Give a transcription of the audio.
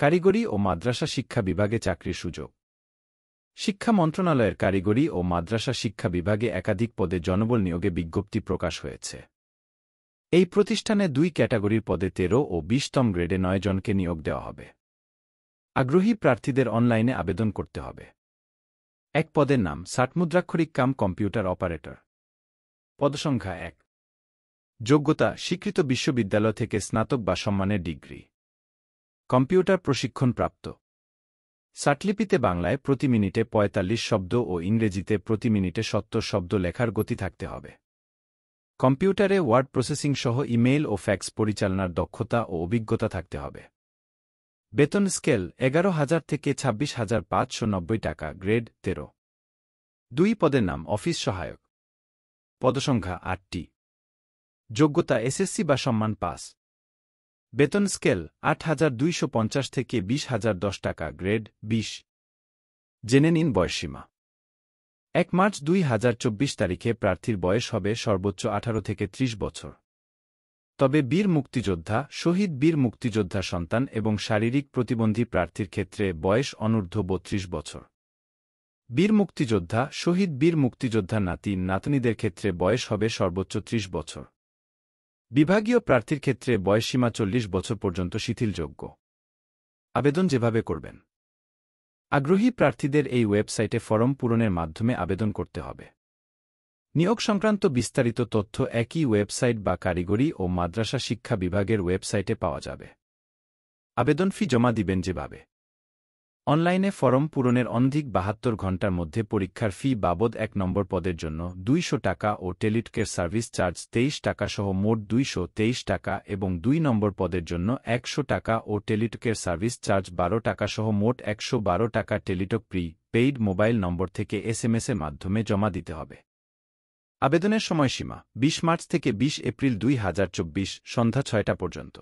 কারিগরি ও মাদ্রাসা শিক্ষা বিভাগে চাকরির সুযোগ। শিক্ষা মন্ত্রণালয়ের কারিগরি ও মাদ্রাসা শিক্ষা বিভাগে একাধিক পদে জনবল নিয়োগে বিজ্ঞপ্তি প্রকাশ হয়েছে। এই প্রতিষ্ঠানে 2 ক্যাটাগরির পদে 13 ও 20তম গ্রেডে 9 জনকে নিয়োগ দেওয়া হবে। আগ্রহী প্রার্থীদের অনলাইনে আবেদন করতে হবে। এক পদের নাম ষাটমুদ্রাক্ষরিক কাম কম্পিউটার অপারেটর। পদসংখ্যা 1। যোগ্যতা স্বীকৃত বিশ্ববিদ্যালয় থেকে স্নাতক বা সম্মানের ডিগ্রি। কম্পিউটার প্রশিক্ষণপ্রাপ্ত। ষাটলিপিতে বাংলায় প্রতি মিনিটে 45 শব্দ ও ইংরেজিতে প্রতি মিনিটে 70 শব্দ লেখার গতি থাকতে হবে। কম্পিউটারে ওয়ার্ড প্রসেসিং সহ ইমেইল ও ফ্যাক্স পরিচালনার দক্ষতা ও অভিজ্ঞতা থাকতে হবে। বেতন স্কেল 11,000 থেকে 26,590 টাকা, গ্রেড 13। 2 পদের নাম অফিস সহায়ক। পদসংখ্যা 8টি। যোগ্যতা এসএসসি বা সম্মান পাস। বেতন স্কেল 8,250 থেকে 20,010 টাকা, গ্রেড 20। জেনে নিন বয়সসীমা। 1 মার্চ 2024 তারিখে প্রার্থীর বয়স হবে সর্বোচ্চ 18 থেকে 30 বছর। তবে বীর মুক্তিযোদ্ধা, শহীদ বীর মুক্তিযোদ্ধা সন্তান এবং শারীরিক প্রতিবন্ধী প্রার্থীর ক্ষেত্রে বয়স অনূর্ধ্ব 32 বছর। বীর মুক্তিযোদ্ধা, শহীদ বীর মুক্তিযোদ্ধা নাতি নাতনিদের ক্ষেত্রে বয়স হবে সর্বোচ্চ 30 বছর। বিভাগীয় প্রার্থীর ক্ষেত্রে বয়সসীমা 40 বছর পর্যন্ত শিথিলযোগ্য। আবেদন যেভাবে করবেন। আগ্রহী প্রার্থীদের এই ওয়েবসাইটে ফরম পূরণের মাধ্যমে আবেদন করতে হবে। নিয়োগ সংক্রান্ত বিস্তারিত তথ্য একই ওয়েবসাইট বা কারিগরি ও মাদ্রাসা শিক্ষা বিভাগের ওয়েবসাইটে পাওয়া যাবে। আবেদন ফি জমা দিবেন যেভাবে। অনলাইনে ফরম পূরণের অনধিক 72 ঘণ্টার মধ্যে পরীক্ষার ফি বাবদ 1 নম্বর পদের জন্য 200 টাকা ও টেলিটকের সার্ভিস চার্জ 23 টাকা সহ মোট 223 টাকা এবং 2 নম্বর পদের জন্য 100 টাকা ও টেলিটকের সার্ভিস চার্জ 12 টাকা সহ মোট 112 টাকা টেলিটক পেইড মোবাইল নম্বর থেকে এসএমএসের মাধ্যমে জমা দিতে হবে। আবেদনের সময়সীমা 20 মার্চ থেকে 20 এপ্রিল 2024 সন্ধ্যা 6টা পর্যন্ত।